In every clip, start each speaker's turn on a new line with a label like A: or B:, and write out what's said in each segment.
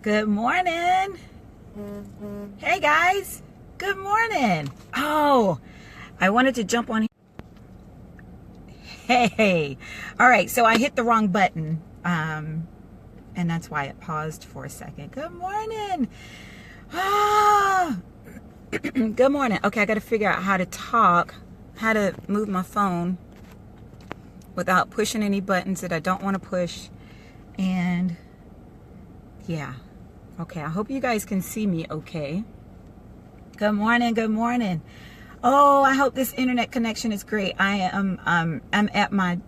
A: Good morning. Hey guys, good morning. Oh, I wanted to jump on. Hey, all right, so I hit the wrong button, and that's why it paused for a second. Good morning. Good morning. Okay, I got to figure out how to talk, how to move my phone without pushing any buttons that I don't want to push. And yeah, okay, I hope you guys can see me okay. Good morning, good morning. Oh, I hope this internet connection is great. I'm at my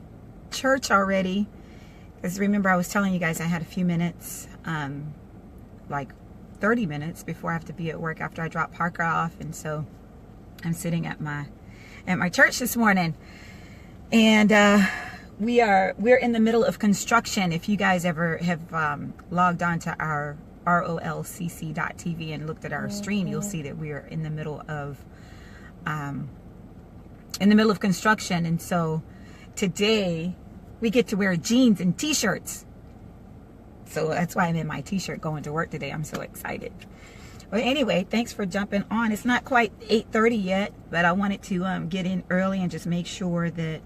A: church already, because remember I was telling you guys I had a few minutes, like 30 minutes before I have to be at work after I drop Parker off. And so I'm sitting at my church this morning, and we're in the middle of construction. If you guys ever have logged on to our rolcc.tv and looked at our stream, you'll see that we're in the middle of construction. And so today we get to wear jeans and t-shirts. So that's why I'm in my t-shirt going to work today. I'm so excited. Well, anyway, thanks for jumping on. It's not quite 8:30 yet, but I wanted to get in early and just make sure that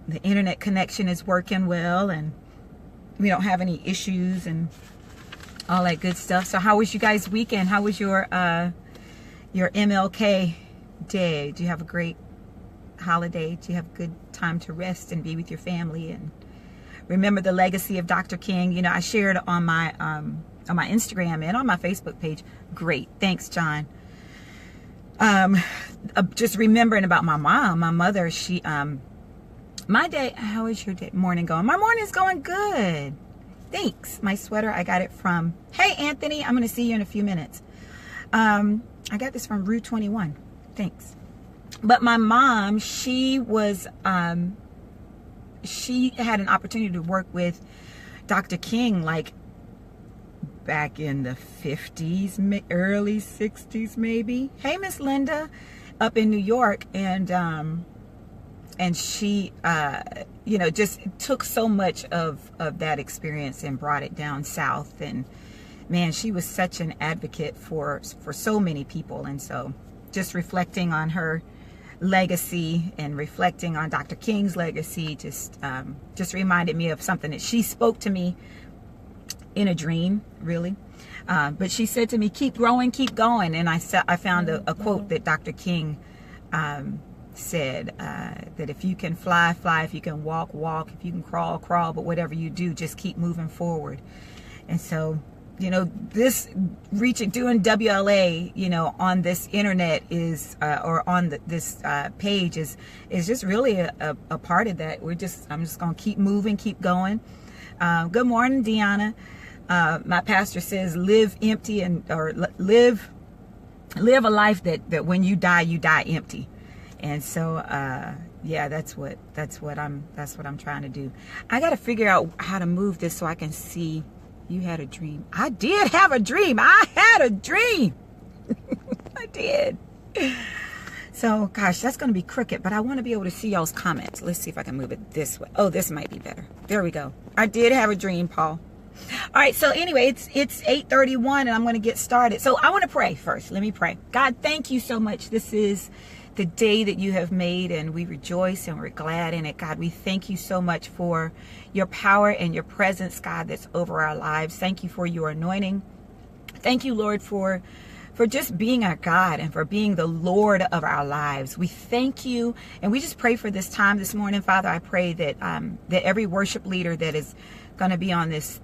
A: the internet connection is working well and we don't have any issues and all that good stuff. So how was you guys' weekend? How was your MLK day? Do you have a great holiday? Do you have a good time to rest and be with your family and remember the legacy of Dr. King? You know, I shared on my Instagram and on my Facebook page. Great. Thanks, John. Just remembering about my mom, my mother, she, my day, how is your day, morning going? My morning's going good. Thanks. My sweater, I got it from, hey, Anthony, I'm going to see you in a few minutes. I got this from Rue 21. Thanks. But my mom, she was, she had an opportunity to work with Dr. King, like back in the 50s, early 60s, maybe. Hey, Miss Linda, up in New York. And she, you know, just took so much of that experience and brought it down south. And man, she was such an advocate for so many people. And so just reflecting on her legacy and reflecting on Dr. King's legacy just reminded me of something that she spoke to me in a dream, really. But she said to me, keep growing, keep going. And I found a quote that Dr. King said, that if you can fly, fly, if you can walk, walk, if you can crawl, crawl, but whatever you do, just keep moving forward. And so, you know, this doing WLA, you know, on this internet is, or on this page is just really a part of that. I'm just going to keep moving, keep going. Good morning, Deanna. My pastor says, live empty or live a life that when you die empty. And so, yeah, that's what I'm trying to do. I got to figure out how to move this so I can see. You had a dream. I did have a dream. I had a dream. I did. So, gosh, that's going to be crooked, but I want to be able to see y'all's comments. Let's see if I can move it this way. Oh, this might be better. There we go. I did have a dream, Paul. All right, so anyway, it's 8:31 and I'm going to get started. So I want to pray first. Let me pray. God, thank you so much. This is the day that you have made, and we rejoice and we're glad in it. God, we thank you so much for your power and your presence, God, that's over our lives. Thank you for your anointing. Thank you, Lord, for just being our God and for being the Lord of our lives. We thank you, and we just pray for this time this morning, Father. I pray that that every worship leader that is going to be on this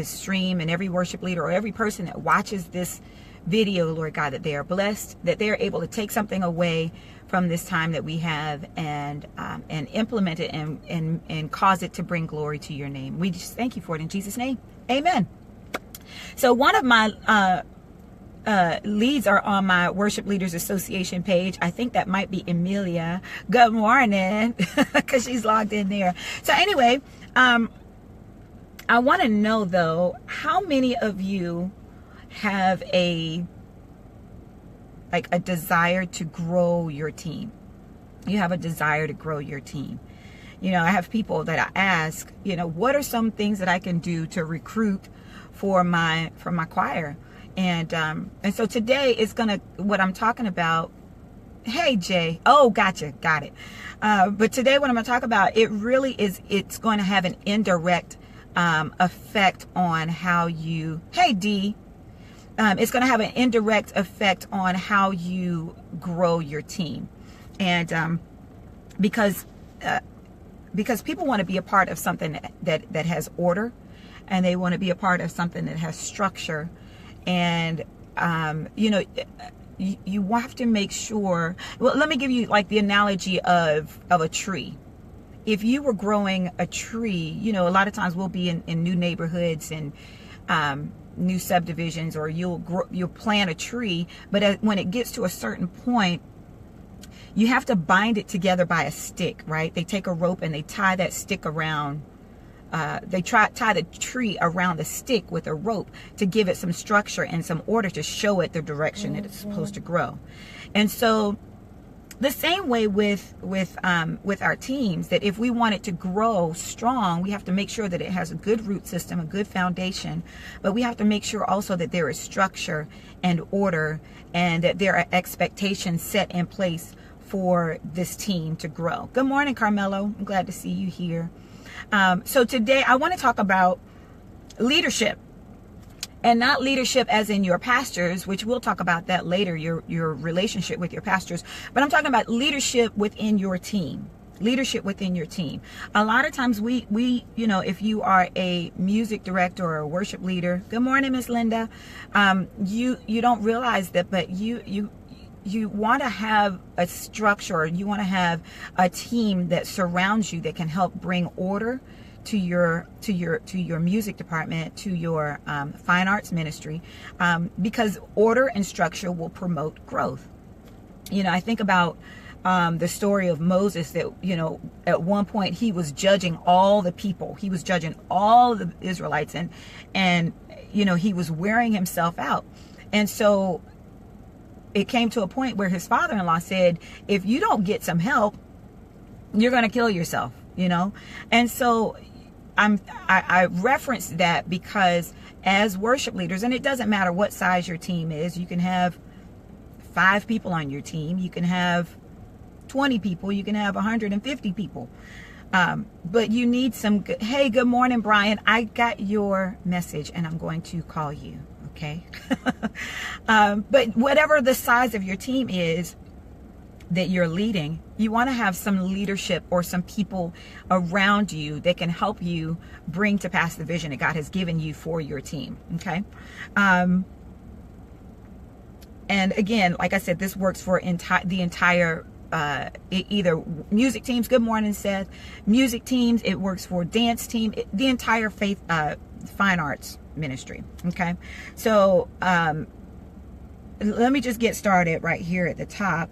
A: stream, and every worship leader or every person that watches this video, Lord God, that they are blessed, that they are able to take something away from this time that we have and implement it and cause it to bring glory to your name. We just thank you for it in Jesus' name. Amen. So one of my leads are on my Worship Leaders Association page. I think that might be Emilia. Good morning, because she's logged in there. So anyway, I want to know though, how many of you have a desire to grow your team? You have a desire to grow your team. You know, I have people that I ask, you know, what are some things that I can do to recruit for my choir. And so today is what I'm talking about. Hey, Jay. Oh, gotcha. Got it. But today what I'm going to talk about, it's going to have an indirect effect on how you, hey, D. It's going to have an indirect effect on how you grow your team. And because people want to be a part of something that has order, and they want to be a part of something that has structure. And, you have to make sure, well, let me give you like the analogy of a tree. If you were growing a tree, a lot of times we'll be in new neighborhoods and new subdivisions, or you'll plant a tree, but when it gets to a certain point, you have to bind it together by a stick, right? They take a rope and they tie that stick around. They tie the tree around the stick with a rope to give it some structure and some order, to show it the direction that it's supposed to grow. And so the same way with our teams, that if we want it to grow strong, we have to make sure that it has a good root system, a good foundation, but we have to make sure also that there is structure and order, and that there are expectations set in place for this team to grow. Good morning, Carmelo. I'm glad to see you here. So today I want to talk about leadership, and not leadership as in your pastors, which we'll talk about that later, your relationship with your pastors. But I'm talking about leadership within your team. Leadership within your team. A lot of times we if you are a music director or a worship leader, good morning, Miss Linda, you don't realize that, but you want to have a structure, or you want to have a team that surrounds you, that can help bring order to your music department, to your fine arts ministry, because order and structure will promote growth. I think about the story of Moses, that at one point he was judging all the people, he was judging all the Israelites, and he was wearing himself out. And so it came to a point where his father-in-law said, if you don't get some help, you're going to kill yourself, And so I reference that because as worship leaders, and it doesn't matter what size your team is, you can have 5 people on your team, you can have 20 people, you can have 150 people. But you need some good, hey, good morning, Brian. I got your message and I'm going to call you. Okay. But whatever the size of your team is that you're leading, you want to have some leadership or some people around you that can help you bring to pass the vision that God has given you for your team. Okay. And again, like I said, this works for the entire either music teams. Good morning, Seth. Music teams. It works for dance team. The entire fine arts ministry. Okay. So let me just get started right here at the top.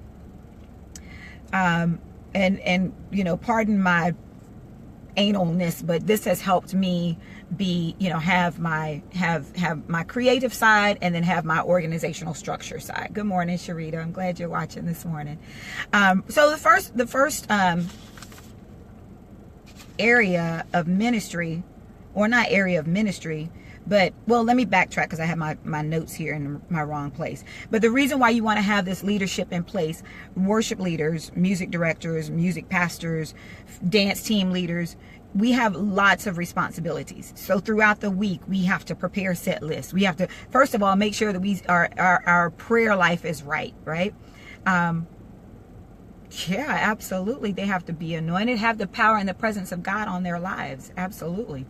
A: And pardon my analness, but this has helped me be, have my creative side, and then have my organizational structure side. Good morning, Sharita. I'm glad you're watching this morning. So the first area of ministry, or not area of ministry, but, well, let me backtrack because I have my notes here in my wrong place. But the reason why you want to have this leadership in place, worship leaders, music directors, music pastors, dance team leaders, we have lots of responsibilities. So throughout the week, we have to prepare set lists. We have to, first of all, make sure that our prayer life is right? Yeah, absolutely. They have to be anointed, have the power and the presence of God on their lives. Absolutely.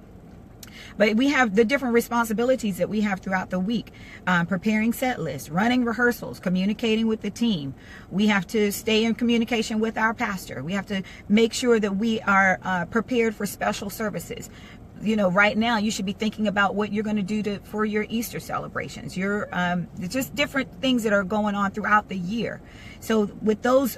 A: But we have the different responsibilities that we have throughout the week. Preparing set lists, running rehearsals, communicating with the team. We have to stay in communication with our pastor. We have to make sure that we are prepared for special services. Right now you should be thinking about what you're going to do for your Easter celebrations. Just different things that are going on throughout the year. So with those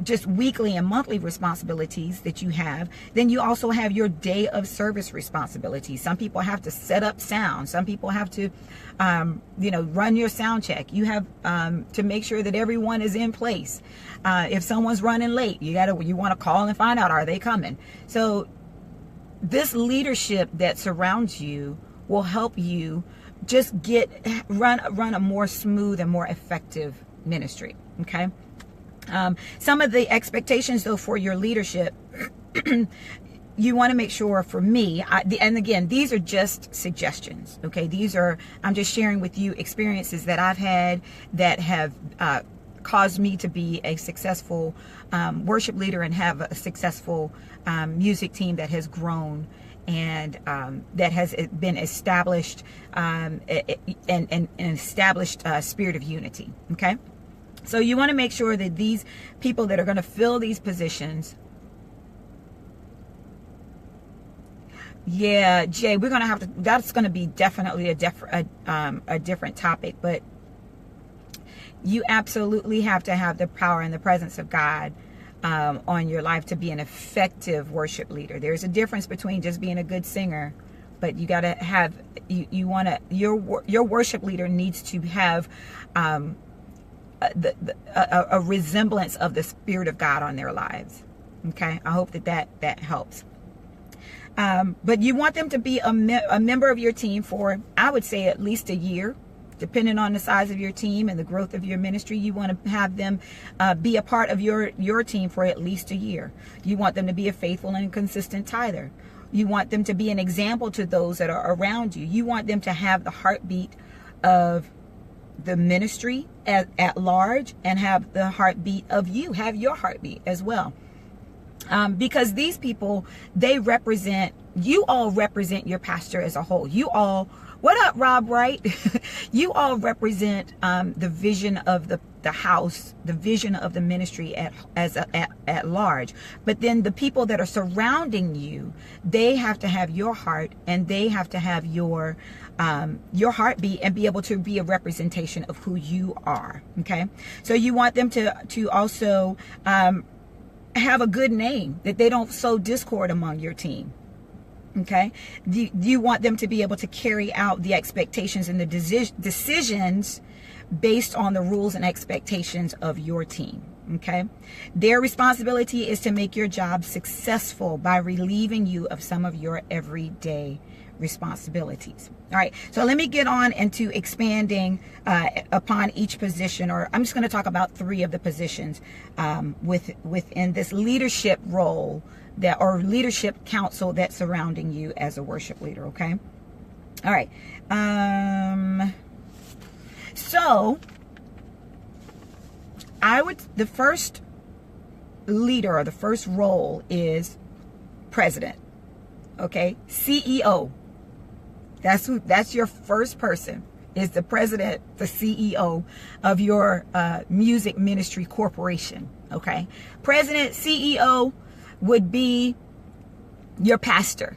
A: just weekly and monthly responsibilities that you have, then you also have your day of service responsibilities. Some people have to set up sound. Some people have to, run your sound check. You have to make sure that everyone is in place. If someone's running late, you want to call and find out, are they coming? So this leadership that surrounds you will help you just run a more smooth and more effective ministry. Okay. Some of the expectations though for your leadership, you want to make sure, for me, and again, these are just suggestions. Okay. I'm just sharing with you experiences that I've had that have caused me to be a successful worship leader and have a successful music team that has grown and that has been established, and an established spirit of unity. Okay. So you want to make sure that these people that are going to fill these positions. Yeah, Jay, we're going to have to, that's going to be definitely a different topic, but you absolutely have to have the power and the presence of God on your life to be an effective worship leader. There's a difference between just being a good singer, but you got to have, your worship leader needs to have a resemblance of the Spirit of God on their lives. Okay, I hope that helps. But you want them to be a member of your team for, I would say, at least a year, depending on the size of your team and the growth of your ministry. You want to have them be a part of your team for at least a year. You want them to be a faithful and consistent tither. You want them to be an example to those that are around you. You want them to have the heartbeat of the ministry at large and have the heartbeat of you, have your heartbeat as well. Because these people, you all represent your pastor as a whole. You all, what up, Rob Wright? You all represent the vision of the house, the vision of the ministry at large. But then the people that are surrounding you, they have to have your heart, and they have to have your heartbeat and be able to be a representation of who you are. Okay, so you want them to also have a good name, that they don't sow discord among your team. Okay, you want them to be able to carry out the expectations and the decisions based on the rules and expectations of your team. Okay, their responsibility is to make your job successful by relieving you of some of your everyday responsibilities. All right, so let me get on into expanding upon each position, or I'm just going to talk about 3 of the positions within this leadership role or leadership council that's surrounding you as a worship leader. Okay, all right. So the first leader, or the first role, is president. Okay, CEO. That's your first person, is the president, the CEO of your music ministry corporation. Okay, president, CEO would be your pastor,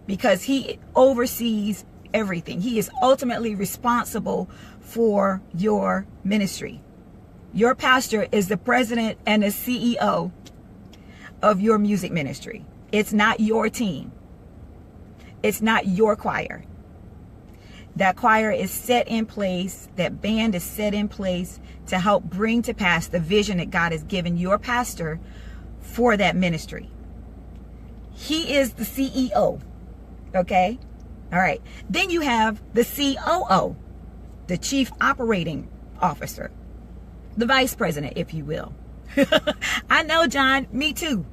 A: because he oversees everything. He is ultimately responsible for your ministry. Your pastor is the president and the CEO of your music ministry. It's not your team. It's not your choir. That choir is set in place, that band is set in place to help bring to pass the vision that God has given your pastor for that ministry. He is the CEO. Okay? All right. Then you have the COO, the Chief Operating Officer, the Vice President, if you will. I know, John. Me too.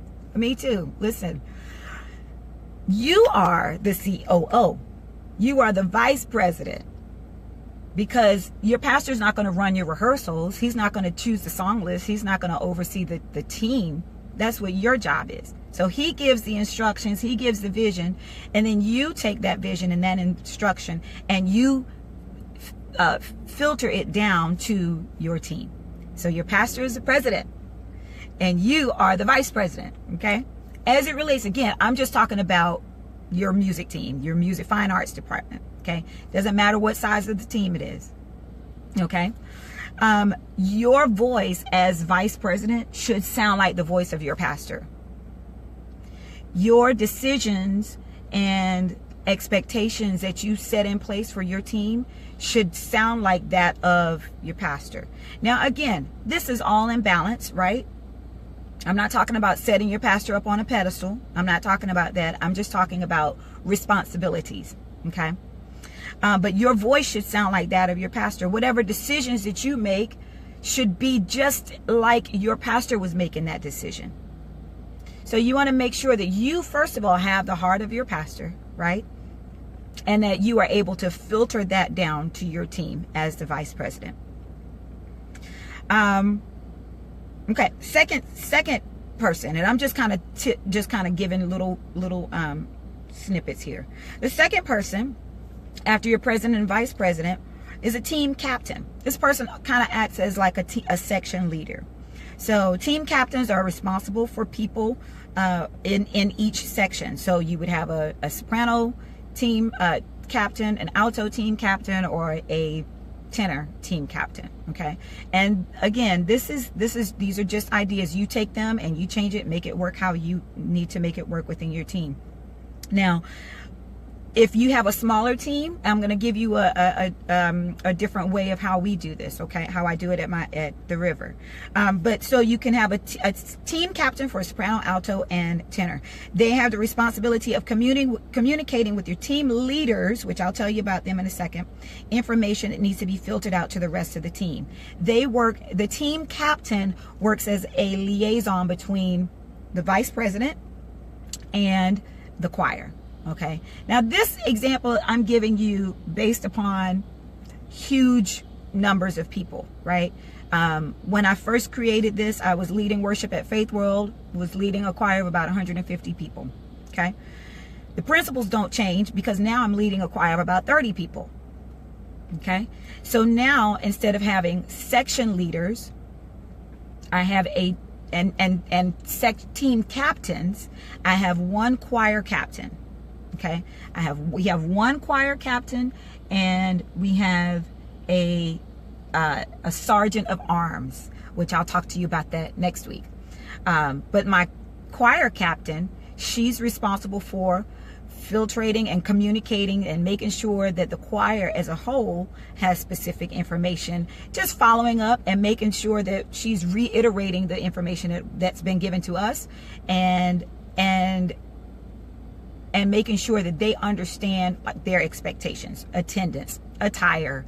A: Listen. You are the COO. You are the vice president, because your pastor's not going to run your rehearsals. He's not going to choose the song list. He's not going to oversee the team. That's what your job is. So he gives the instructions, he gives the vision, and then you take that vision and that instruction and you filter it down to your team. So your pastor is the president and you are the vice president. Okay. As it relates, again, I'm just talking about your music team, your music fine arts department. Okay. Doesn't matter what size of the team it is. Okay. Your voice as vice president should sound like the voice of your pastor. Your decisions and expectations that you set in place for your team should sound like that of your pastor. Now, again, this is all in balance, right? I'm not talking about setting your pastor up on a pedestal. I'm not talking about that. I'm just talking about responsibilities. Okay. But your voice should sound like that of your pastor. Whatever decisions that you make should be just like your pastor was making that decision. So you want to make sure that you, first of all, have the heart of your pastor, right? And that you are able to filter that down to your team as the vice president. Okay. Second person, and I'm just kind of giving little snippets here. The second person, after your president and vice president, is a team captain. This person kind of acts as like a section leader. So team captains are responsible for people in each section. So you would have a soprano team captain, an alto team captain, or a tenor team captain. Okay. And again, these are just ideas. You take them and you change it, make it work how you need to make it work within your team. Now, if you have a smaller team, I'm going to give you a different way of how we do this. Okay, how I do it at the River. But so you can have a team captain for soprano, alto, and tenor. They have the responsibility of communicating with your team leaders, which I'll tell you about them in a second. Information that needs to be filtered out to the rest of the team. The team captain works as a liaison between the vice president and the choir. Okay. Now this example I'm giving you based upon huge numbers of people, right? When I first created this, I was leading worship at Faith World, was leading a choir of about 150 people. Okay. The principles don't change because now I'm leading a choir of about 30 people. Okay. So now instead of having section leaders, I have team captains. I have one choir captain. Okay, we have one choir captain, and we have a sergeant of arms, which I'll talk to you about that next week. But my choir captain, she's responsible for filtrating and communicating and making sure that the choir as a whole has specific information, just following up and making sure that she's reiterating the information that's been given to us, and making sure that they understand their expectations, attendance, attire,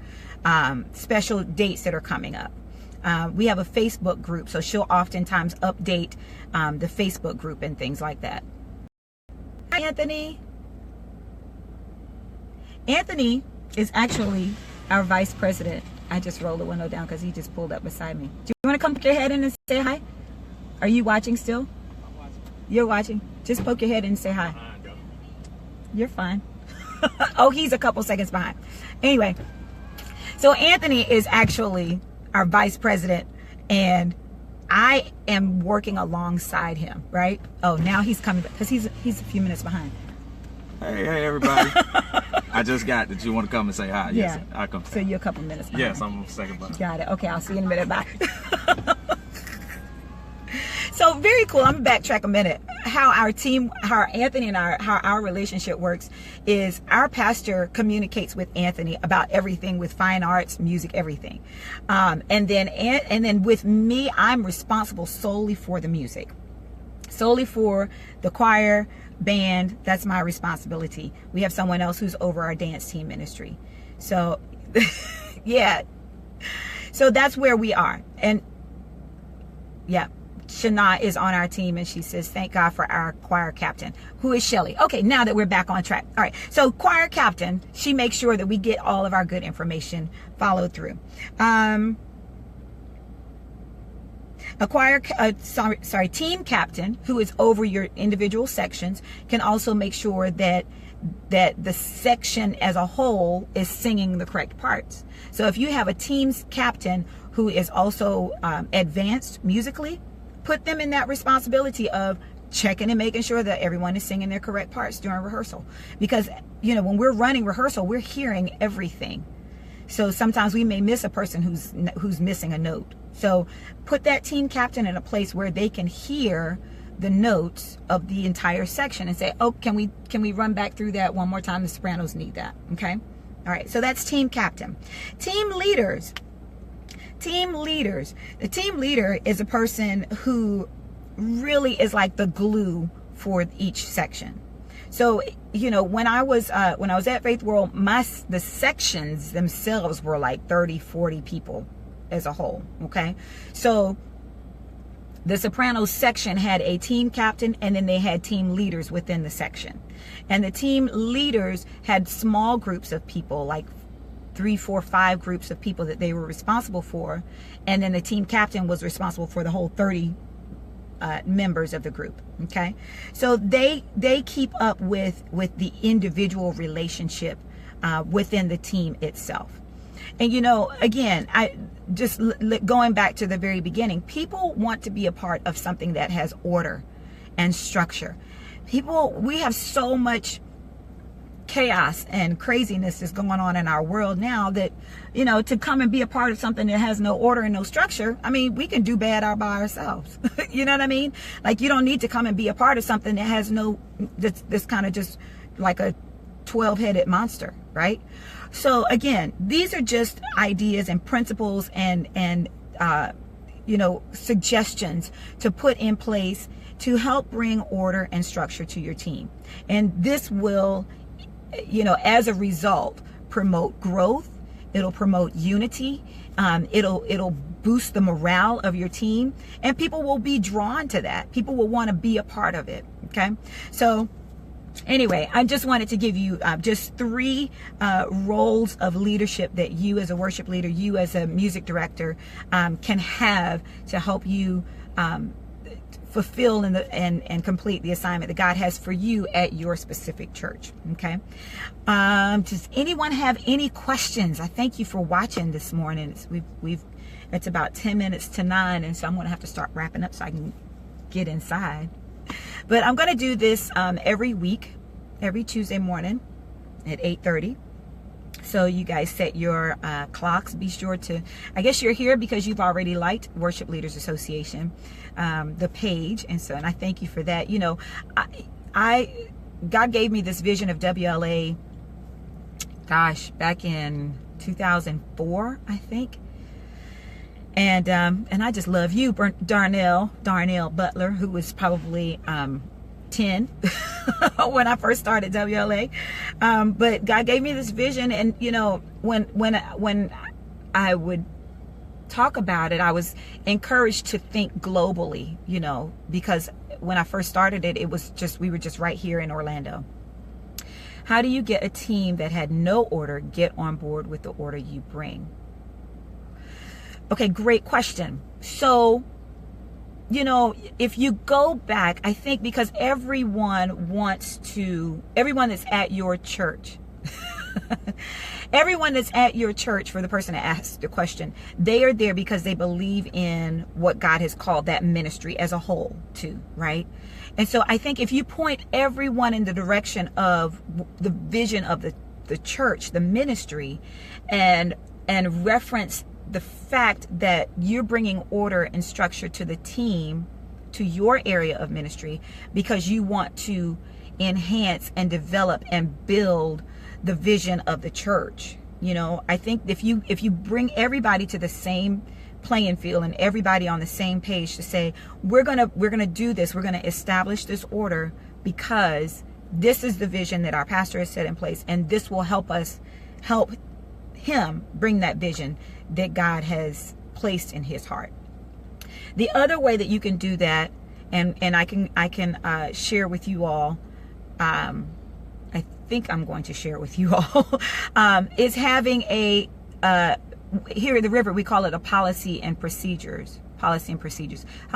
A: special dates that are coming up. We have a Facebook group, so she'll oftentimes update the Facebook group and things like that. Hi, Anthony. Anthony is actually our vice president. I just rolled the window down because he just pulled up beside me. Do you want to come put your head in and say hi? Are you watching still?
B: I'm watching.
A: You're watching? Just poke your head in and say hi. You're fine. Oh, he's a couple seconds behind. Anyway, so Anthony is actually our vice president, and I am working alongside him, right? Oh, now he's coming because he's a few minutes behind.
B: Hey, everybody. I just got that you want to come and say hi. Yes,
A: Yeah.
B: I'll come.
A: So you're a couple minutes behind.
B: Yes, I'm a second behind.
A: Got it. Okay, I'll see you in a minute. Bye. So very cool. I'm gonna backtrack a minute. How Anthony and how our relationship works is our pastor communicates with Anthony about everything with fine arts, music, everything. And then with me, I'm responsible solely for the music, solely for the choir, band. That's my responsibility. We have someone else who's over our dance team ministry. So yeah. So that's where we are. And yeah. Shana is on our team, and she says, thank God for our choir captain, who is Shelly. Okay, now that we're back on track. All right, so choir captain, she makes sure that we get all of our good information followed through. Team captain, who is over your individual sections, can also make sure that the section as a whole is singing the correct parts. So if you have a team's captain who is also advanced musically, put them in that responsibility of checking and making sure that everyone is singing their correct parts during rehearsal. Because, when we're running rehearsal, we're hearing everything. So sometimes we may miss a person who's missing a note. So put that team captain in a place where they can hear the notes of the entire section and say, oh, can we run back through that one more time? The sopranos need that. Okay. All right. So that's team captain. Team leaders. The team leader is a person who really is like the glue for each section. So, you know, when I was at Faith World, the sections themselves were like 30, 40 people as a whole. Okay. So the soprano section had a team captain, and then they had team leaders within the section. And the team leaders had small groups of people, like 3, 4, 5 groups of people that they were responsible for. And then the team captain was responsible for the whole 30 members of the group. Okay. So they keep up with the individual relationship within the team itself. And, you know, again, going back to the very beginning, people want to be a part of something that has order and structure. We have so much chaos and craziness is going on in our world now that, you know, to come and be a part of something that has no order and no structure, I mean, we can do bad all by ourselves. You know what I mean? Like, you don't need to come and be a part of something that has this kind of just like a 12-headed monster, right? So again, these are just ideas and principles and you know, suggestions to put in place to help bring order and structure to your team. And this will, you know, as a result, promote growth. It'll promote unity. It'll boost the morale of your team, and people will be drawn to that. People will want to be a part of it. Okay. So anyway, I just wanted to give you just 3 roles of leadership that you as a worship leader, you as a music director, can have to help you fulfill and complete the assignment that God has for you at your specific church. Okay. Does anyone have any questions? I thank you for watching this morning. It's about 10 minutes to 9, and so I'm going to have to start wrapping up so I can get inside. But I'm going to do this every week, every Tuesday morning at 8:30. So you guys set your clocks. Be sure to, I guess you're here because you've already liked Worship Leaders Association, the page. And I thank you for that. You know, God gave me this vision of WLA, gosh, back in 2004, I think. And I just love you, Darnell Butler, who was probably 10 when I first started WLA. But God gave me this vision, and you know, when I would talk about it, I was encouraged to think globally, you know, because when I first started it, we were just right here in Orlando. How do you get a team that had no order get on board with the order you bring? Okay, great question. So, you know, if you go back, I think because everyone that's at your church, everyone that's at your church, for the person that asked the question, they are there because they believe in what God has called that ministry as a whole too, right? And so I think if you point everyone in the direction of the vision of the church, the ministry, and reference the fact that you're bringing order and structure to the team, to your area of ministry, because you want to enhance and develop and build the vision of the church. You know, I think if you bring everybody to the same playing field and everybody on the same page to say, we're gonna do this, we're gonna establish this order because this is the vision that our pastor has set in place, and this will help him bring that vision that God has placed in his heart. The other way that you can do that, and I can share with you all, I think I'm going to share with you all, is having here at the River, we call it a policy and procedures. How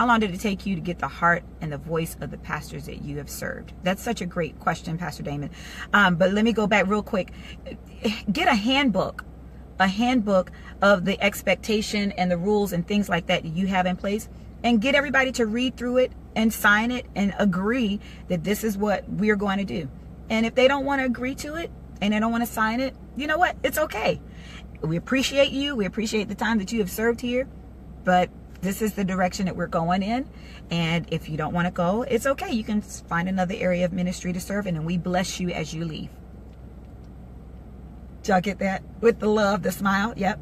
A: long did it take you to get the heart and the voice of the pastors that you have served? That's such a great question, Pastor Damon. But let me go back real quick. Get a handbook of the expectation and the rules and things like that you have in place, and get everybody to read through it and sign it and agree that this is what we're going to do. And if they don't want to agree to it and they don't want to sign it, you know what? It's okay. We appreciate you. We appreciate the time that you have served here, but this is the direction that we're going in. And if you don't want to go, it's okay. You can find another area of ministry to serve in, and we bless you as you leave. Did y'all get that? With the love, the smile? Yep.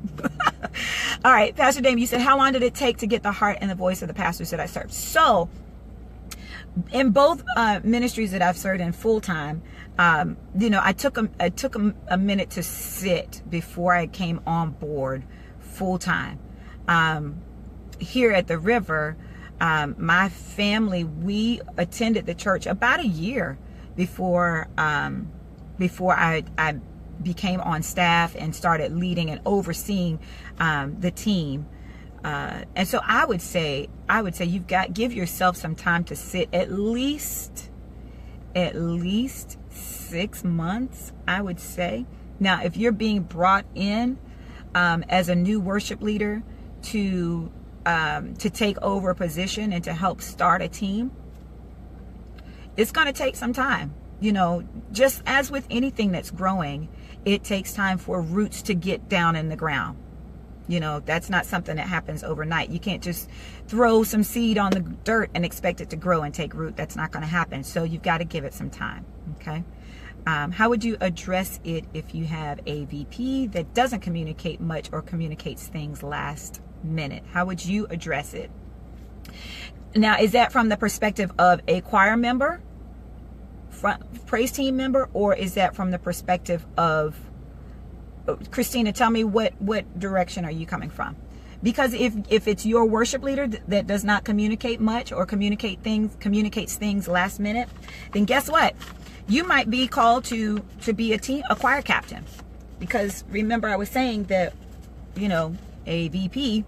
A: All right, Pastor Damon, you said, how long did it take to get the heart and the voice of the pastors that I served? So in both ministries that I've served in full time, you know, I took a minute to sit before I came on board full time. Here at the River, my family, we attended the church about a year before I became on staff and started leading and overseeing the team. And so I would say give yourself some time to sit at least 6 months, I would say. Now, if you're being brought in as a new worship leader to take over a position and to help start a team, it's going to take some time. You know, just as with anything that's growing, it takes time for roots to get down in the ground. You know, that's not something that happens overnight. You can't just throw some seed on the dirt and expect it to grow and take root. That's not going to happen. So you've got to give it some time. Okay. How would you address it if you have a VP that doesn't communicate much or communicates things last minute? How would you address it? Now, is that from the perspective of a choir member, praise team member, or is that from the perspective of, Christina, tell me what direction are you coming from? Because if it's your worship leader that does not communicate much or communicates things last minute, then guess what? You might be called to be a choir captain. Because remember, I was saying that, you know, a VP,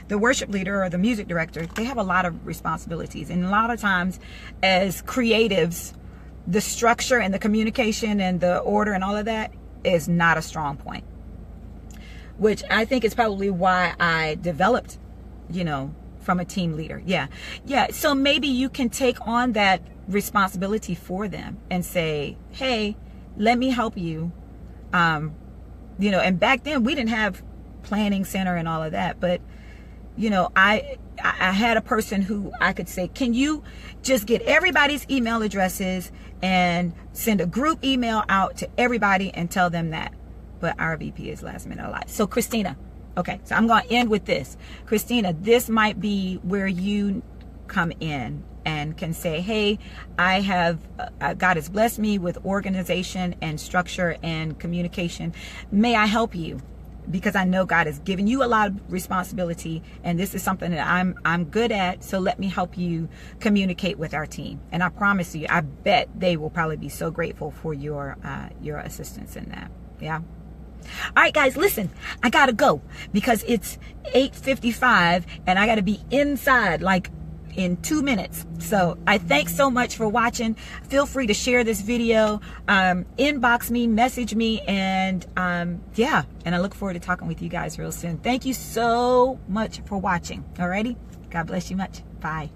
A: the worship leader or the music director, they have a lot of responsibilities. And a lot of times as creatives, the structure and the communication and the order and all of that is not a strong point, which I think is probably why I developed, you know, from a team leader. Yeah. So maybe you can take on that responsibility for them and say, hey, let me help you. You know, and back then we didn't have planning center and all of that, but you know, I had a person who I could say, can you just get everybody's email addresses and send a group email out to everybody and tell them that. But our VP is last minute alive. So Christina, okay, so I'm going to end with this. Christina, this might be where you come in and can say, hey, God has blessed me with organization and structure and communication. May I help you? Because I know God has given you a lot of responsibility, and this is something that I'm good at. So let me help you communicate with our team. And I promise you, I bet they will probably be so grateful for your assistance in that. Yeah. All right, guys, listen, I gotta go because it's 8:55 and I gotta be inside like in 2 minutes. So I thank so much for watching. Feel free to share this video, inbox me, message me, and yeah, and I look forward to talking with you guys real soon. Thank you so much for watching. Alrighty, God bless you much. Bye.